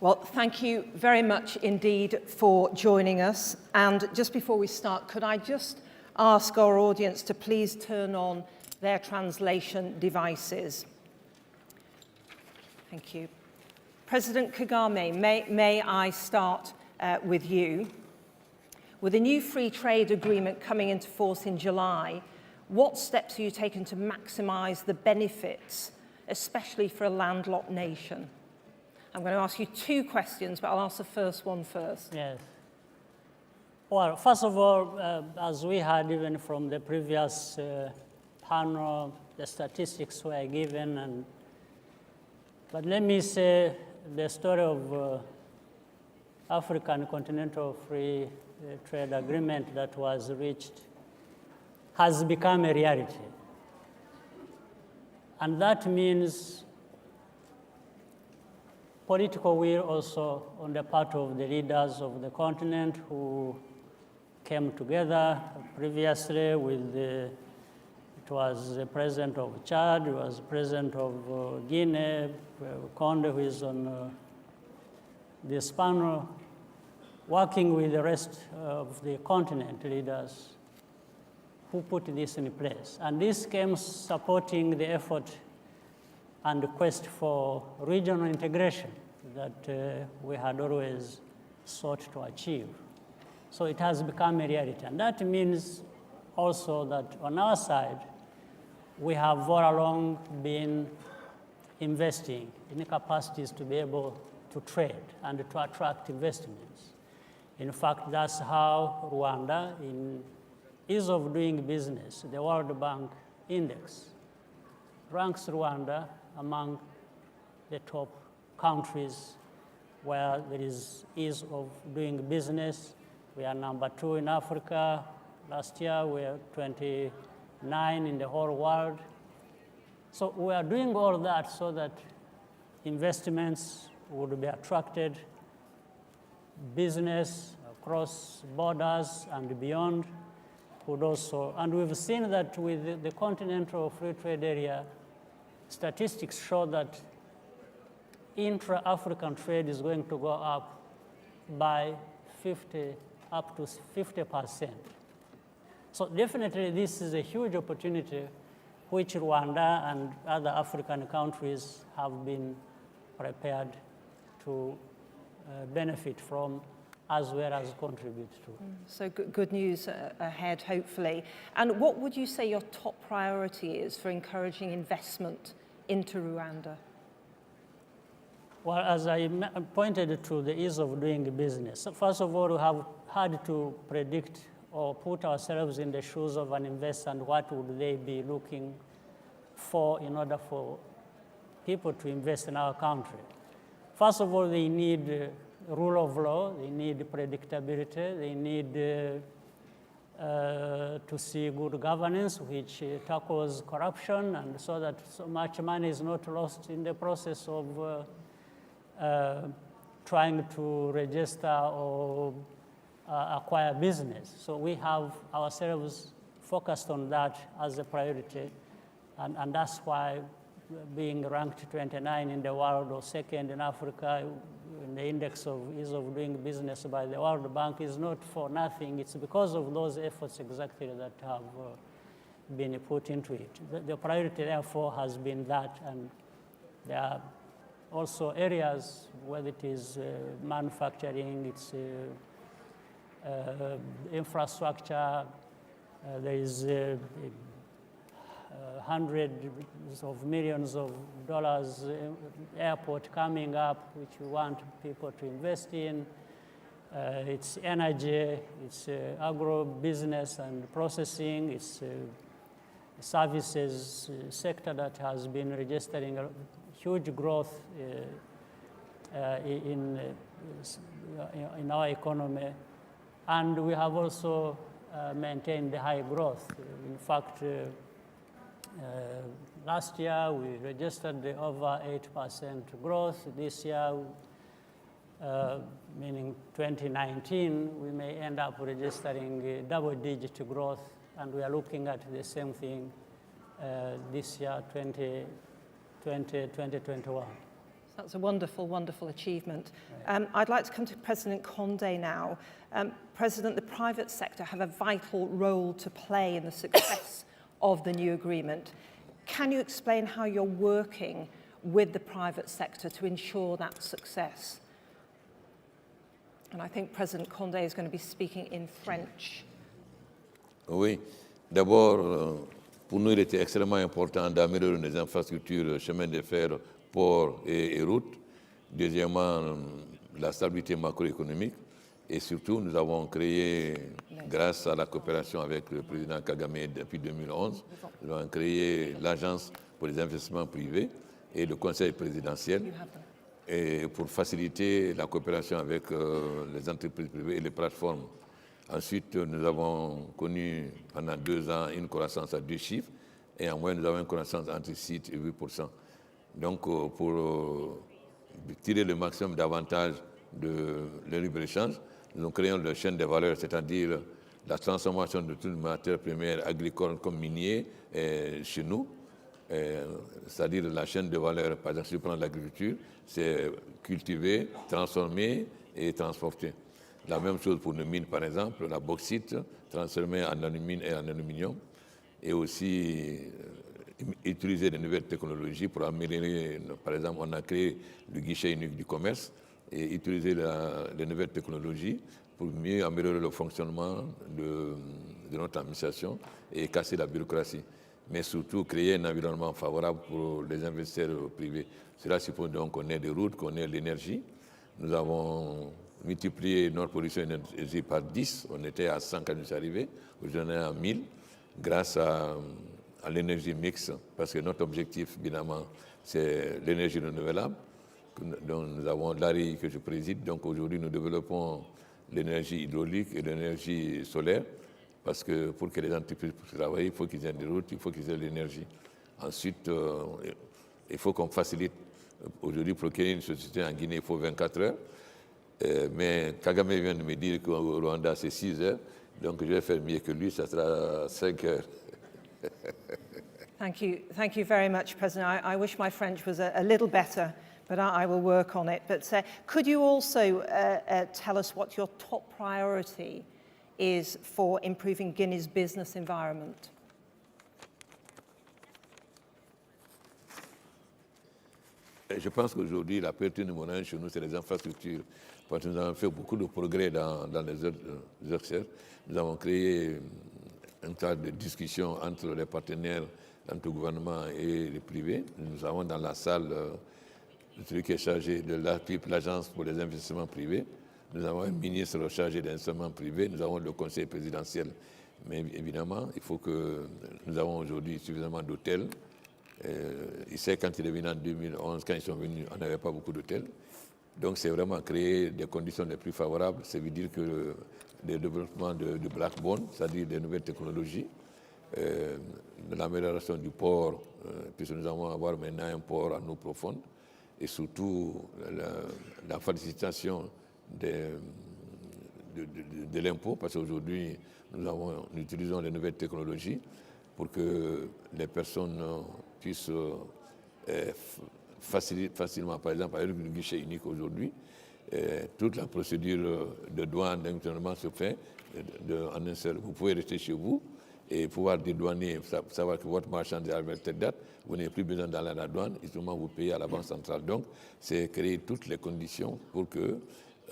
Well, thank you very much indeed for joining us. And just before we start, could I just ask our audience to please turn on their translation devices? Thank you. President Kagame, may I start with you? With a new free trade agreement coming into force in July, what steps are you taking to maximize the benefits, especially for a landlocked nation? I'm going to ask you two questions, but I'll ask the first one first. Yes. Well, first of all, as we heard even from the previous panel, the statistics were given, but let me say the story of African Continental Free Trade Agreement that was reached has become a reality. And that means political will also on the part of the leaders of the continent who came together previously with it was the president of Chad, it was the president of Guinea, Conde, who is on this panel, working with the rest of the continent leaders who put this in place. And this came supporting the effort and the quest for regional integration that we had always sought to achieve. So it has become a reality. And that means also that on our side, we have all along been investing in capacities to be able to trade and to attract investments. In fact, that's how Rwanda, in ease of doing business, the World Bank Index ranks Rwanda among the top countries where there is ease of doing business. We are number 2 in Africa. Last year, we were 29 in the whole world. So we are doing all that so that investments would be attracted, business across borders and beyond would also. And we've seen that with the Continental Free Trade Area, statistics show that intra-African trade is going to go up by up to 50%. So definitely this is a huge opportunity which Rwanda and other African countries have been prepared to benefit from as well as contribute to. So good news ahead, hopefully. And what would you say your top priority is for encouraging investment into Rwanda? Well, as I pointed to the ease of doing business, first of all, we have had to predict or put ourselves in the shoes of an investor and what would they be looking for in order for people to invest in our country. First of all, they need rule of law, they need predictability, they need to see good governance, which tackles corruption, and so that so much money is not lost in the process of trying to register or acquire business. So we have ourselves focused on that as a priority, and that's why being ranked 29 in the world or second in Africa in the index of ease of doing business by the World Bank is not for nothing. It's because of those efforts exactly that have been put into it. The priority, therefore, has been that, and there are also areas, whether it is manufacturing, it's infrastructure, there is hundreds of millions of dollars airport coming up, which we want people to invest in. It's energy, it's agro business and processing, it's services sector that has been registering a huge growth in our economy. And we have also maintained the high growth. In fact, last year we registered over 8% growth. This year, meaning 2019, we may end up registering double-digit growth, and we are looking at the same thing this year, 2021. That's a wonderful, wonderful achievement. I'd like to come to President Condé now. President, the private sector have a vital role to play in the success of the new agreement. Can you explain how you're working with the private sector to ensure that success? And I think President Condé is going to be speaking in French. Oui. D'abord, pour nous, il était extrêmement important d'améliorer les infrastructures, chemins de fer, ports et routes. Deuxièmement, la stabilité macroéconomique. Et surtout, nous avons créé, grâce à la coopération avec le président Kagame depuis 2011, nous avons créé l'Agence pour les investissements privés et le Conseil présidentiel et pour faciliter la coopération avec les entreprises privées et les plateformes. Ensuite, nous avons connu pendant 2 ans une croissance à 2 chiffres et en moyenne, nous avons une croissance entre 6 et 8%. Donc, pour tirer le maximum d'avantages de libre-échange, nous avons créé la chaîne de valeur, c'est-à-dire la transformation de toutes les matières premières agricoles comme miniers chez nous. C'est-à-dire la chaîne de valeur, par exemple, si je prends l'agriculture, c'est cultiver, transformer et transporter. La même chose pour nos mines, par exemple, la bauxite transformée en alumine et en aluminium. Et aussi utiliser les nouvelles technologies pour améliorer, par exemple, on a créé le guichet unique du commerce et utiliser les nouvelles technologies pour mieux améliorer le fonctionnement de notre administration et casser la bureaucratie. Mais surtout créer un environnement favorable pour les investisseurs privés. Cela suppose donc qu'on ait des routes, qu'on ait l'énergie. Nous avons multiplié notre production d'énergie par 10. On était à 100 quand nous sommes arrivés. Aujourd'hui, on est à 1000 grâce à l'énergie mixte. Parce que notre objectif, évidemment, c'est l'énergie renouvelable. Donc, nous avons l'ARI que je préside. Donc aujourd'hui, nous développons l'énergie hydraulique et l'énergie solaire. Parce que pour que les entreprises puissent travailler, il faut qu'ils aient des routes, il faut qu'ils aient de l'énergie. Ensuite, il faut qu'on facilite. Aujourd'hui, pour créer une société en Guinée, il faut 24 heures. Mais Kagame vient de me dire qu'au Rwanda, c'est 6 heures. Donc, je vais faire mieux que lui, ça sera 5 heures. Thank you very much, President. I wish my French was a little better, but I will work on it. But could you also tell us what your top priority is for improving Guinea's business environment? Je pense qu'aujourd'hui, la priorité numéro 1 chez nous, c'est les infrastructures. Parce que nous avons fait beaucoup de progrès dans les autres secteurs. Nous avons créé un tas de discussions entre les partenaires, entre le gouvernement et les privés. Nous avons dans la salle celui qui est chargé de l'Agence pour les investissements privés. Nous avons un ministre chargé des investissements privés. Nous avons le conseil présidentiel. Mais évidemment, il faut que nous avons aujourd'hui suffisamment d'hôtels. Il sait quand il est venu en 2011, quand ils sont venus, on n'avait pas beaucoup d'hôtels. Donc c'est vraiment créer des conditions les plus favorables. Ça veut dire que le développement de Blackbone, c'est-à-dire des nouvelles technologies, l'amélioration du port, puisque nous allons avoir maintenant un port à eau profonde, et surtout la facilitation de l'impôt, parce qu'aujourd'hui, nous utilisons les nouvelles technologies pour que les personnes puissent facilement, par exemple, avec le guichet unique aujourd'hui, toute la procédure de douane, d'investissement se fait en un seul. Vous pouvez rester chez vous et pouvoir dédouaner, savoir que votre marchandise a telle date, vous n'avez plus besoin d'aller à la douane, et seulement vous payez à la banque centrale. Donc, c'est créer toutes les conditions pour que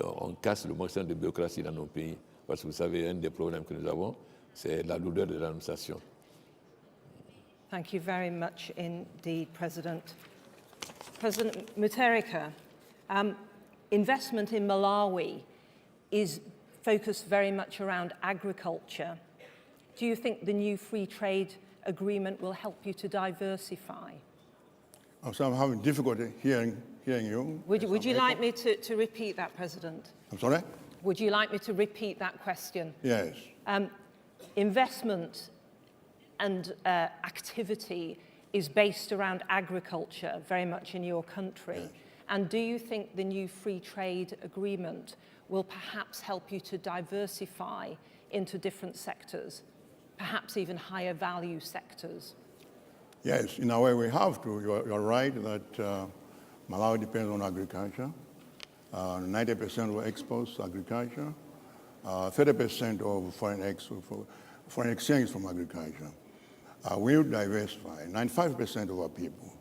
on casse le maximum de bureaucratie dans nos pays. Parce que vous savez, un des problèmes que nous avons, c'est la lourdeur de l'administration. Thank you very much indeed, President. President Mutharika, investment in Malawi is focused very much around agriculture. Do you think the new free trade agreement will help you to diversify? So I'm having difficulty hearing you. Would you like me to repeat that, President? I'm sorry? Would you like me to repeat that question? Yes. Investment and activity is based around agriculture, very much in your country. Yes. And do you think the new free trade agreement will perhaps help you to diversify into different sectors, perhaps even higher value sectors? Yes, in a way we have to. You're right that Malawi depends on agriculture. 90% of exports agriculture. 30% of foreign exchange from agriculture. We will diversify. 95% of our people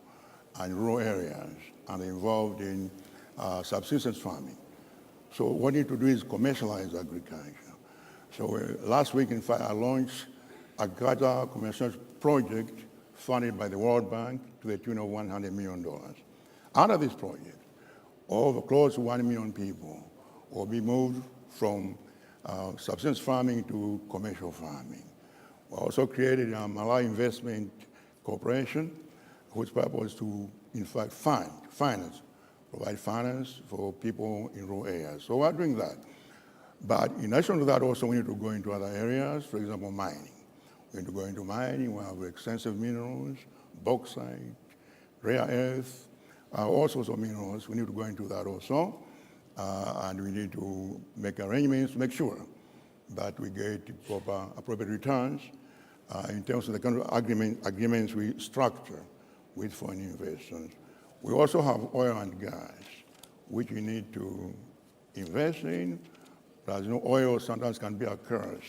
are in rural areas and involved in subsistence farming. So what we need to do is commercialize agriculture. So last week, in fact, I launched a agricultural commercial project funded by the World Bank to the tune of $100 million. Out of this project, over close to 1 million people will be moved from subsistence farming to commercial farming. We also created a Malawi Investment Corporation, whose purpose is to, in fact, provide finance for people in rural areas. So we're doing that. But in addition to that, also we need to go into other areas, for example, mining. We need to go into mining. We have extensive minerals, bauxite, rare earth, all sorts of minerals. We need to go into that also. And we need to make arrangements to make sure that we get proper appropriate returns in terms of the kind of agreements we structure with foreign investors. We also have oil and gas, which we need to invest in. As you know, oil sometimes can be a curse.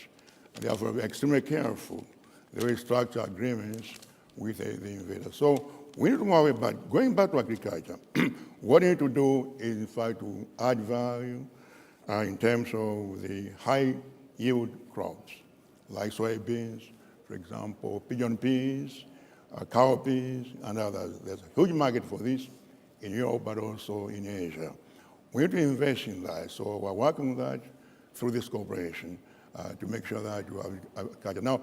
Therefore, we're extremely careful the way we structure agreements with the investors. So we need to move away, but going back to agriculture, what we need to do is, in fact, to add value in terms of the high yield crops, like soybeans, for example, pigeon peas, cowpeas, and others. There's a huge market for this in Europe, but also in Asia. We need to invest in that. So we're working on that through this cooperation to make sure that you have agriculture. Now,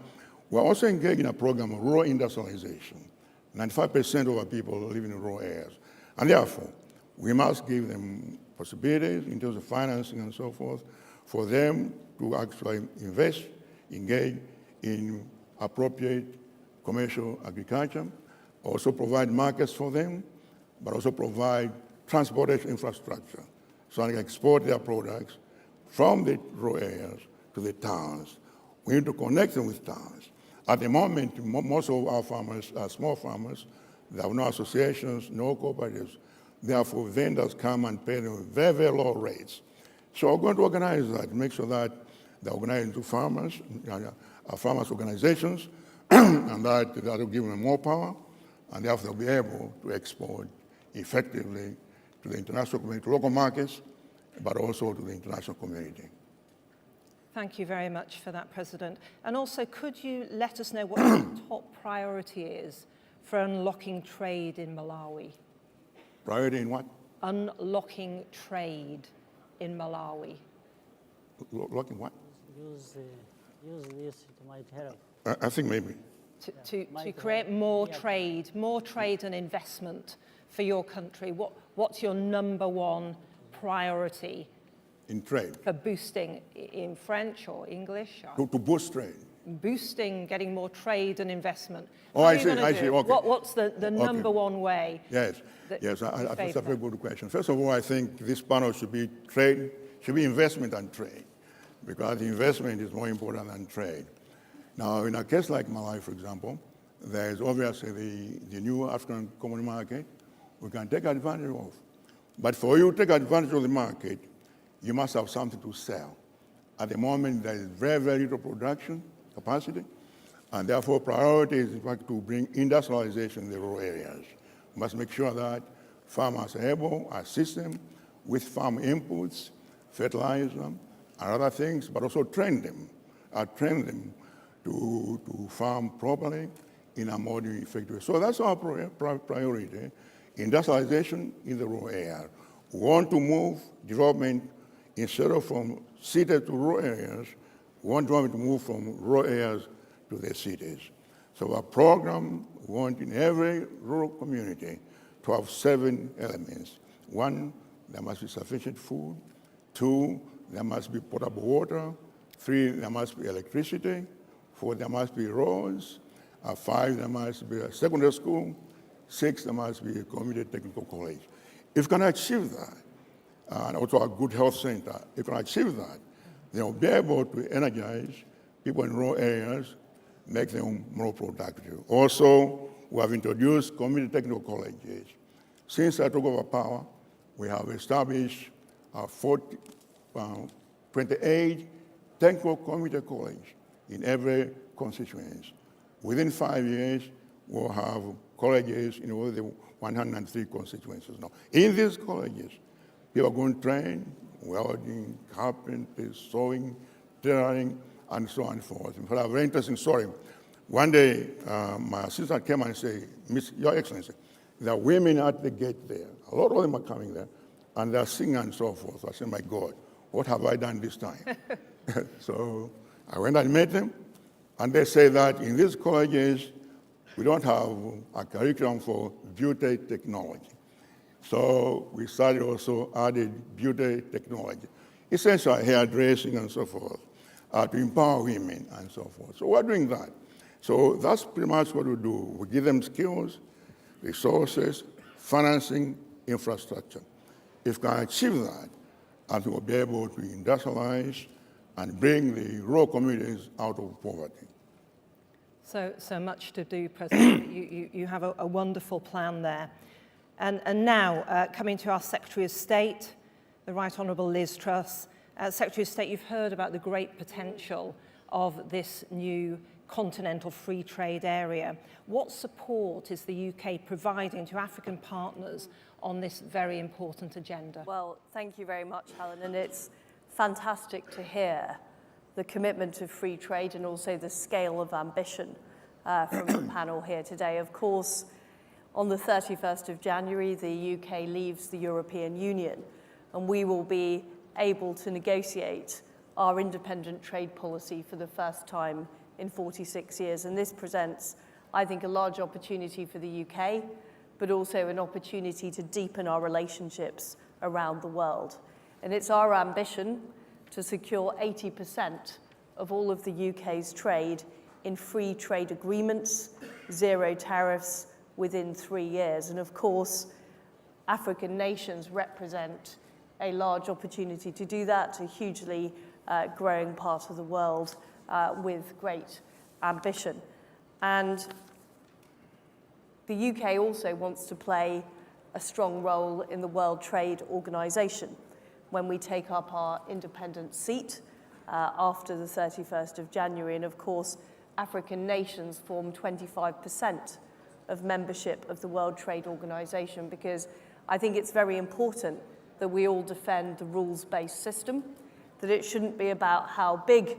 we're also engaged in a program of rural industrialization. 95% of our people live in rural areas. And therefore, we must give them possibilities in terms of financing and so forth for them to actually invest, engage in appropriate commercial agriculture, also provide markets for them, but also provide transportation infrastructure so they can export their products from the rural areas to the towns. We need to connect them with towns. At the moment, most of our farmers are small farmers. There are no associations, no cooperatives. Therefore, vendors come and pay them very, very low rates. So we're going to organize that, make sure that they're organized into farmers organizations, and that will give them more power, and therefore they'll be able to export effectively to the international community, to local markets, but also to the international community. Thank you very much for that, President. And also, could you let us know what the top priority is for unlocking trade in Malawi? Priority in what? Unlocking trade in Malawi. Locking what? Use this, it might help. I think maybe. To create more trade and investment for your country. What's your number one priority? In trade. For boosting, in French or English? To boost trade. Boosting, getting more trade and investment. Oh, I see, okay. What's the number one way? Yes, that's a very good question. First of all, I think this panel should be investment and trade, because the investment is more important than trade. Now, in a case like Malawi, for example, there is obviously the new African common market we can take advantage of. But for you to take advantage of the market, you must have something to sell. At the moment, there is very, very little production capacity, and therefore priority is, in fact, to bring industrialization in the rural areas. We must make sure that farmers are able to assist them with farm inputs, fertilizer, and other things, but also train them to farm properly in a more effective way. So that's our priority, industrialization in the rural area. We want to move development instead of from cities to rural areas. We want to move from rural areas to the cities. So our program, we want in every rural community to have 7 elements. 1, there must be sufficient food. 2, there must be potable water. 3, there must be electricity. 4, there must be roads. 5, there must be a secondary school. 6, there must be a community technical college. If you can achieve that, and also a good health center, if you can achieve that, they'll be able to energize people in rural areas, make them more productive. Also, we have introduced community technical colleges Since I took over power, we have established 28 technical community colleges in every constituency. Within 5 years, we'll have colleges in all the 103 constituencies now. In these colleges, people are going to train welding, carpentry, sewing, tailoring, and so on and forth. In fact, a very interesting story. One day, my assistant came and said, Your Excellency, there are women at the gate there. A lot of them are coming there, and they're singing and so forth. I said, my God, what have I done this time? So I went and met them, and they say that in these colleges, we don't have a curriculum for beauty technology. So we started also added beauty technology, essentially hairdressing and so forth, to empower women and so forth. So we're doing that. So that's pretty much what we do. We give them skills, resources, financing, infrastructure. If we can achieve that, I think we'll be able to industrialize and bring the rural communities out of poverty. So much to do, President. You have a wonderful plan there. And now, coming to our Secretary of State, the Right Honourable Liz Truss. Secretary of State, you've heard about the great potential of this new continental free trade area. What support is the UK providing to African partners on this very important agenda? Well, thank you very much, Helen, and it's fantastic to hear the commitment to free trade and also the scale of ambition from the panel here today. Of course, on the 31st of January, the UK leaves the European Union, and we will be able to negotiate our independent trade policy for the first time in 46 years. And this presents, I think, a large opportunity for the UK, but also an opportunity to deepen our relationships around the world. And it's our ambition to secure 80% of all of the UK's trade in free trade agreements, zero tariffs within 3 years. And of course, African nations represent a large opportunity to do that, a hugely growing part of the world with great ambition. And the UK also wants to play a strong role in the World Trade Organization when we take up our independent seat after the 31st of January. And of course, African nations form 25% of membership of the World Trade Organization, because I think it's very important that we all defend the rules-based system, that it shouldn't be about how big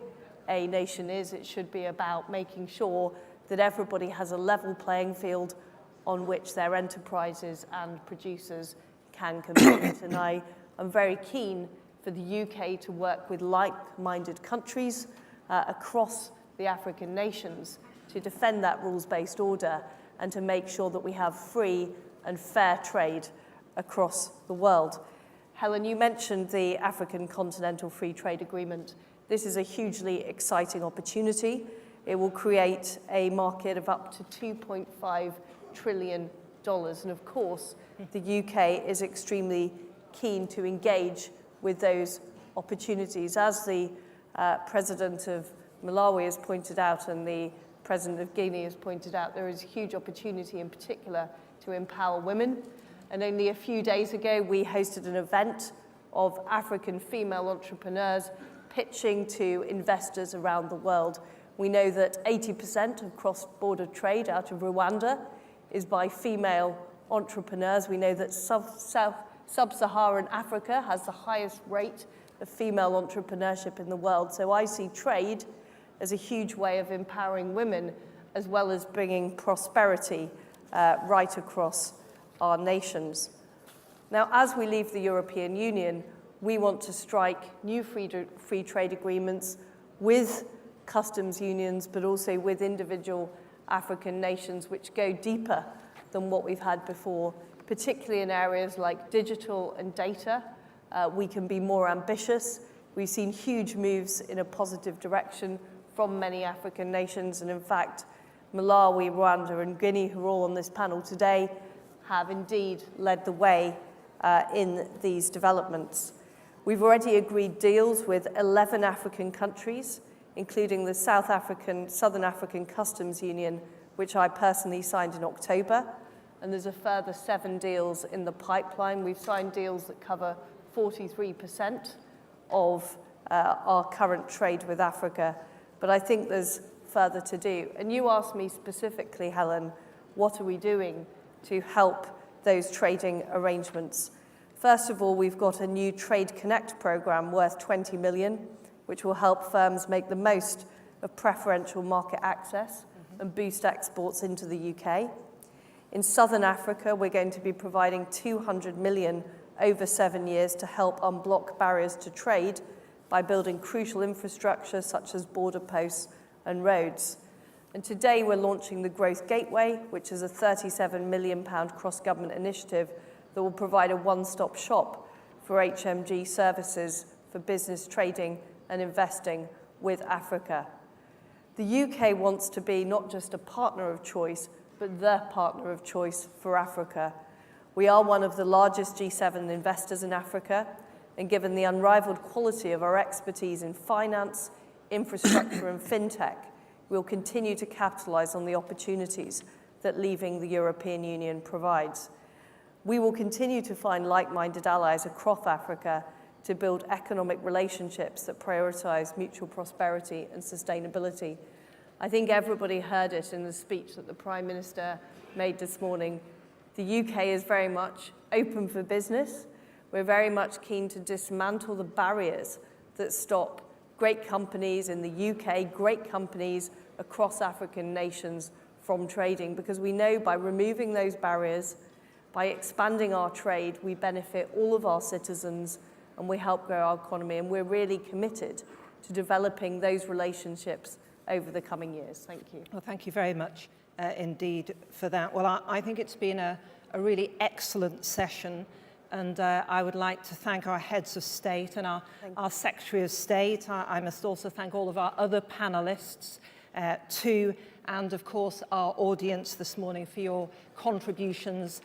a nation is, it should be about making sure that everybody has a level playing field on which their enterprises and producers can compete. And I am very keen for the UK to work with like-minded countries across the African nations to defend that rules-based order and to make sure that we have free and fair trade across the world. Helen, you mentioned the African Continental Free Trade Agreement. This is a hugely exciting opportunity. It will create a market of up to $2.5 trillion. And of course, the UK is extremely keen to engage with those opportunities. As the President of Malawi has pointed out and the President of Guinea has pointed out, there is a huge opportunity in particular to empower women. And only a few days ago, we hosted an event of African female entrepreneurs pitching to investors around the world. We know that 80% of cross-border trade out of Rwanda is by female entrepreneurs. We know that sub-Saharan Africa has the highest rate of female entrepreneurship in the world. So I see trade as a huge way of empowering women as well as bringing prosperity right across our nations. Now, as we leave the European Union, we want to strike new free trade agreements with customs unions, but also with individual African nations, which go deeper than what we've had before, particularly in areas like digital and data. We can be more ambitious. We've seen huge moves in a positive direction from many African nations, and in fact, Malawi, Rwanda, and Guinea, who are all on this panel today, have indeed led the way in these developments. We've already agreed deals with 11 African countries, including the Southern African Customs Union, which I personally signed in October. and there's a further 7 deals in the pipeline. We've signed deals that cover 43% of our current trade with Africa, but I think there's further to do. And you asked me specifically, Helen, what are we doing to help those trading arrangements? First of all, we've got a new Trade Connect program worth 20 million, which will help firms make the most of preferential market access and boost exports into the UK. In Southern Africa, we're going to be providing 200 million over 7 years to help unblock barriers to trade by building crucial infrastructure such as border posts and roads. And today we're launching the Growth Gateway, which is a £37 million cross-government initiative that will provide a one-stop shop for HMG services for business, trading and investing with Africa. The UK wants to be not just a partner of choice, but the partner of choice for Africa. We are one of the largest G7 investors in Africa, and given the unrivaled quality of our expertise in finance, infrastructure and fintech, we'll continue to capitalise on the opportunities that leaving the European Union provides. We will continue to find like-minded allies across Africa to build economic relationships that prioritise mutual prosperity and sustainability. I think everybody heard it in the speech that the Prime Minister made this morning. The UK is very much open for business. We're very much keen to dismantle the barriers that stop great companies in the UK, great companies across African nations from trading, because we know by removing those barriers, by expanding our trade, we benefit all of our citizens and we help grow our economy, and we're really committed to developing those relationships over the coming years. Thank you. Well, thank you very much indeed for that. Well, I think it's been a really excellent session, and I would like to thank our heads of state and our Secretary of State. I must also thank all of our other panellists too, and of course our audience this morning for your contributions